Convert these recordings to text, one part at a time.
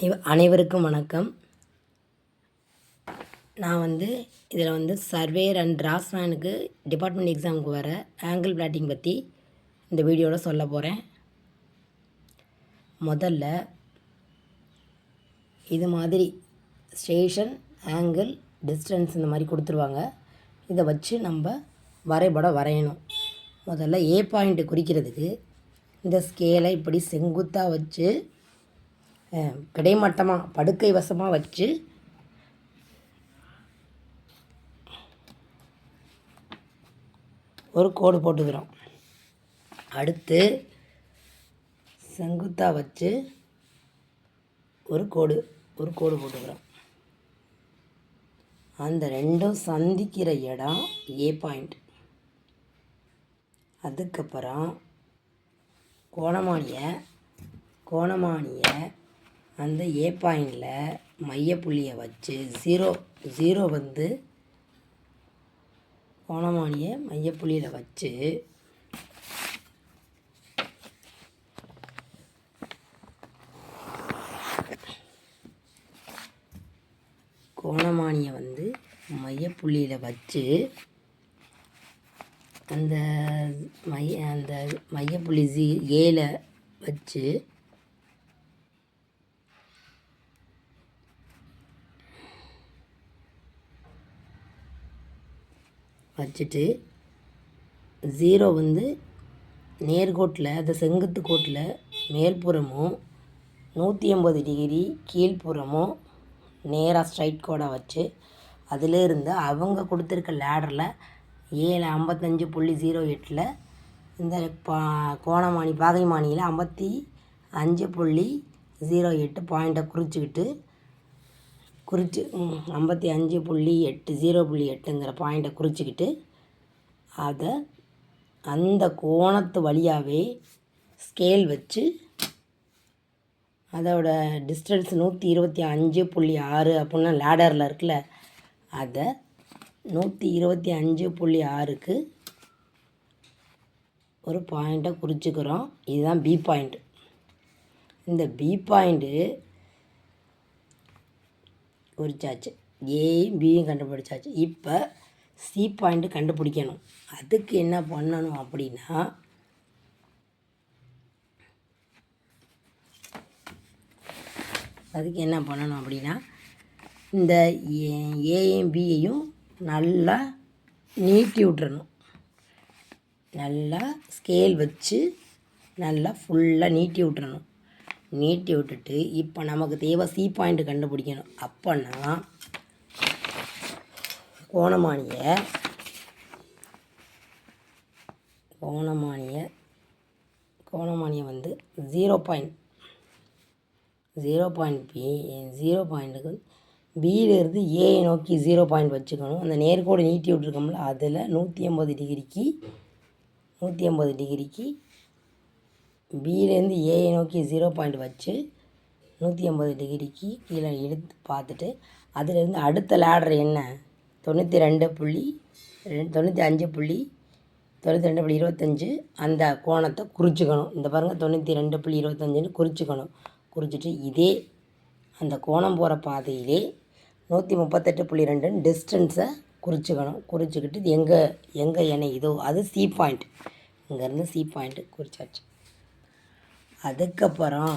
அனைவருக்கும் வணக்கம். நான் இதில் சர்வேயர் அண்ட் டிராஃப்ட்மேனுக்கு டிபார்ட்மெண்ட் எக்ஸாமுக்கு வர ஆங்கிள் பிளாட்டிங் பற்றி இந்த வீடியோவில் சொல்ல போகிறேன். முதல்ல இது மாதிரி ஸ்டேஷன், ஆங்கிள், டிஸ்டன்ஸ் இந்த மாதிரி கொடுத்துருவாங்க. இதை வச்சு நம்ம வரைபடம் வரையணும். முதல்ல ஏ பாயிண்ட்டு குறிக்கிறதுக்கு இந்த ஸ்கேலை இப்படி செங்குத்தாக வச்சு கிடைமட்டமாக படுக்கை வசமாக வச்சு ஒரு கோடு போட்டுக்கிறோம். அடுத்து செங்குத்தாக வச்சு ஒரு கோடு போட்டுக்கிறோம். அந்த ரெண்டும் சந்திக்கிற இடம் ஏ பாயிண்ட். அதுக்கப்புறம் கோணமானியை அந்த ஏ பாயிண்டில் மையப்புள்ளியை வச்சு ஜீரோ கோணமானியை மையப்புள்ளியில் வச்சு மையப்புள்ளியில் வச்சு அந்த மையப்புள்ளி ஏல வச்சுட்டு ஜீரோ நேர்கோட்டில் அந்த செங்குத்து கோட்டில் மேல்புறமும் 180 டிகிரி கீழ்ப்புறமும் நேராக ஸ்ட்ரைட் கோடாக வச்சு அதிலேருந்து அவங்க கொடுத்துருக்க லேடரில் 55.08 இந்த பாகைமானியில் 55.08 பாயிண்ட்டை குறித்து 55.8 பாயிண்ட்டை குறிச்சிக்கிட்டு அதை அந்த கோணத்து வழியாகவே ஸ்கேல் வச்சு அதோட டிஸ்டன்ஸ் 125.6 அப்படின்னா லேடரில் இருக்குல்ல, அதை 125.6க்கு ஒரு பாயிண்ட்டை குறிச்சிக்கிறோம். இதுதான் பி பாயிண்ட். இந்த பி பாயிண்ட்டு குறிச்சாச்சு, ஏயும் பியும் கண்டுபிடிச்சாச்சு. இப்போ சி பாயிண்ட்டு கண்டுபிடிக்கணும். அதுக்கு என்ன பண்ணணும் அப்படின்னா, இந்த ஏயும் பியையும் நல்லா நீட்டி விட்டுறணும். நல்லா ஸ்கேல் வச்சு நல்லா ஃபுல்லாக நீட்டி விட்டுறணும். நீட்டி விட்டுட்டு இப்போ நமக்கு தேவை சி பாயிண்ட்டு கண்டுபிடிக்கணும். அப்போன்னா கோணமானியை 0 பாயிண்ட்டுக்கு பியிலேருந்து ஏயை நோக்கி 0 பாயிண்ட் வச்சுக்கணும். அந்த நேர்கோடு நீட்டி விட்டுருக்கோம்ல, அதில் 180 டிகிரிக்கு பியிலேருந்து ஏயை நோக்கி 0 பாயிண்ட் வச்சு 180 டிகிரிக்கு கீழே எடுத்து பார்த்துட்டு அதிலேருந்து அடுத்த லேடர் என்ன 95.25 அந்த கோணத்தை குறிச்சிக்கணும். இந்த பாருங்கள் 92.25ன்னு குறிச்சிட்டு இதே அந்த கோணம் போகிற பாதையிலே 138.2 டிஸ்டன்ஸை குறிச்சிக்கிட்டு இது எங்கே இணையுதோ அது சி பாயிண்ட். இங்கேருந்து சி பாயிண்ட்டு குறிச்சாச்சு. அதுக்கப்புறம்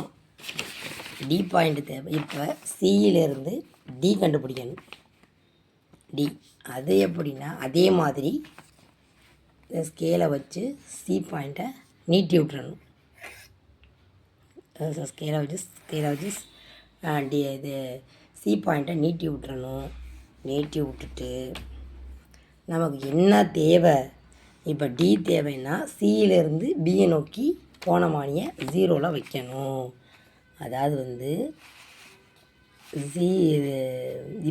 டி பாயிண்ட்டு தேவை. இப்போ சியிலேருந்து டி கண்டுபிடிக்கணும். டி அது எப்படின்னா அதே மாதிரி ஸ்கேலை வச்சு சி பாயிண்ட்டை நீட்டி விட்டுறணும். ஸ்கேலை வச்சு இது சி பாயிண்ட்டை நீட்டி விட்டுறணும். நீட்டி விட்டுட்டு நமக்கு என்ன தேவை, இப்போ டி தேவைன்னா சியிலேருந்து பியை நோக்கி கோணமானியை 0ல் வைக்கணும். அதாவது சி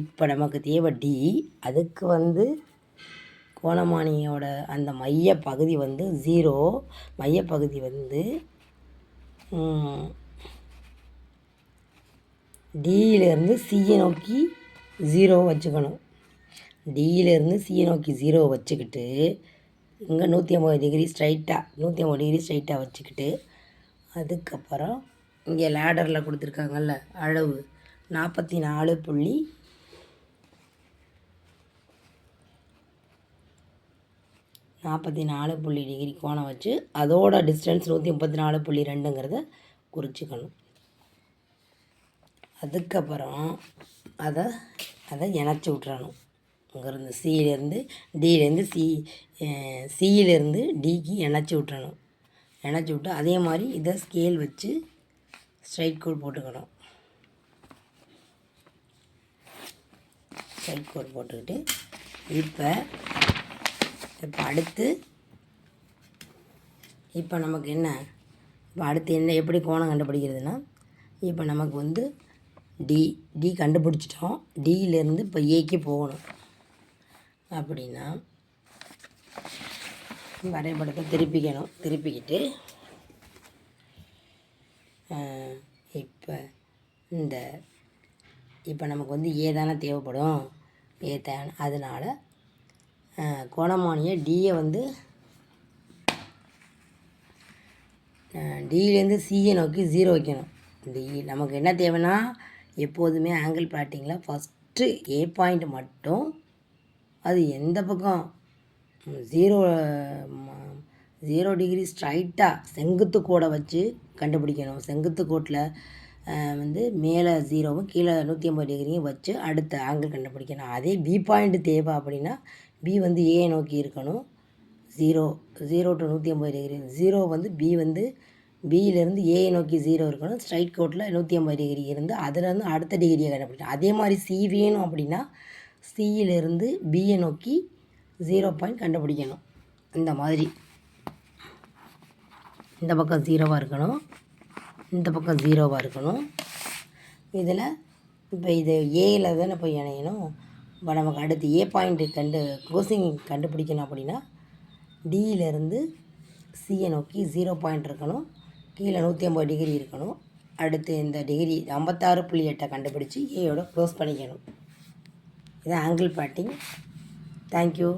இப்போ நமக்கு தேவை டி. அதுக்கு கோணமானியோட அந்த மையப்பகுதி 0, மையப்பகுதி டியிலேருந்து சியை நோக்கி 0 வச்சுக்கணும். டியிலேருந்து சியை நோக்கி 0 வச்சுக்கிட்டு இங்கே 180 டிகிரி ஸ்ட்ரைட்டாக வச்சுக்கிட்டு அதுக்கப்புறம் இங்கே லேடரில் கொடுத்துருக்காங்கல்ல அளவு 44 டிகிரி கோணம் வச்சு அதோட டிஸ்டன்ஸ் 134.2ங்கிறத குறிச்சிக்கணும். அதுக்கப்புறம் அதை இணைச்சி விட்றணும். இங்கேருந்து டியிலேருந்து சியிலேருந்து டிக்கு இணைச்சி விட்றணும். இணைச்சி விட்டு அதே மாதிரி இதை ஸ்கேல் வச்சு ஸ்ட்ரைட் கோட் போட்டுக்கணும். ஸ்ட்ரைட் கோட் போட்டுக்கிட்டு இப்போ நமக்கு என்ன அடுத்து என்ன எப்படி கோணம் கண்டுபிடிக்கிறதுனா, இப்போ நமக்கு வந்து டி கண்டுபிடிச்சிட்டோம். டியிலேருந்து இப்போ ஏக்கு போகணும். அப்படின்னா வரைபடத்தை திருப்பிக்கிட்டு இப்போ நமக்கு வந்து ஏ தானே தேவைப்படும். அதனால் கோணமானிய டியை வந்து டியிலேருந்து சியை நோக்கி 0 வைக்கணும். நமக்கு என்ன தேவைன்னா எப்போதுமே ஆங்கிள் பிளாட்டிங்கில் ஃபஸ்ட்டு ஏ பாயிண்ட் மட்டும் அது எந்த பக்கம் 0 டிகிரி ஸ்ட்ரைட்டாக செங்குத்து கோடை வச்சு கண்டுபிடிக்கணும். செங்குத்து கோட்டில் வந்து மேலே 0வும் கீழே 180 டிகிரியும் வச்சு அடுத்த ஆங்கிள் கண்டுபிடிக்கணும். அதே பி பாயிண்ட் தேவை அப்படின்னா பி வந்து ஏ நோக்கி இருக்கணும். 0 to 180 டிகிரி 0 வந்து பியிலேருந்து ஏ நோக்கி 0 இருக்கணும். ஸ்ட்ரைட் கோட்டில் 180 டிகிரி இருந்து அதிலேருந்து அடுத்த டிகிரியை கண்டுபிடிக்கணும். அதே மாதிரி சி வேணும் அப்படின்னா சியிலேருந்து பியை நோக்கி 0 பாயிண்ட் கண்டுபிடிக்கணும். இந்த மாதிரி இந்த பக்கம் 0வாக இருக்கணும், இந்த பக்கம் 0வாக இருக்கணும். இதில் இப்போ இது ஏயில் தானே போய் இணையணும். இப்போ நமக்கு அடுத்து ஏ பாயிண்ட்டு க்ளோசிங் கண்டுபிடிக்கணும் அப்படின்னா டியிலேருந்து சியை நோக்கி 0 பாயிண்ட் இருக்கணும், கீழே 180 டிகிரி இருக்கணும். அடுத்து இந்த டிகிரி 56.8 கண்டுபிடிச்சி ஏயோட க்ளோஸ் பண்ணிக்கணும். இது ஆங்கிள் பிளாட்டிங். தேங்க்யூ.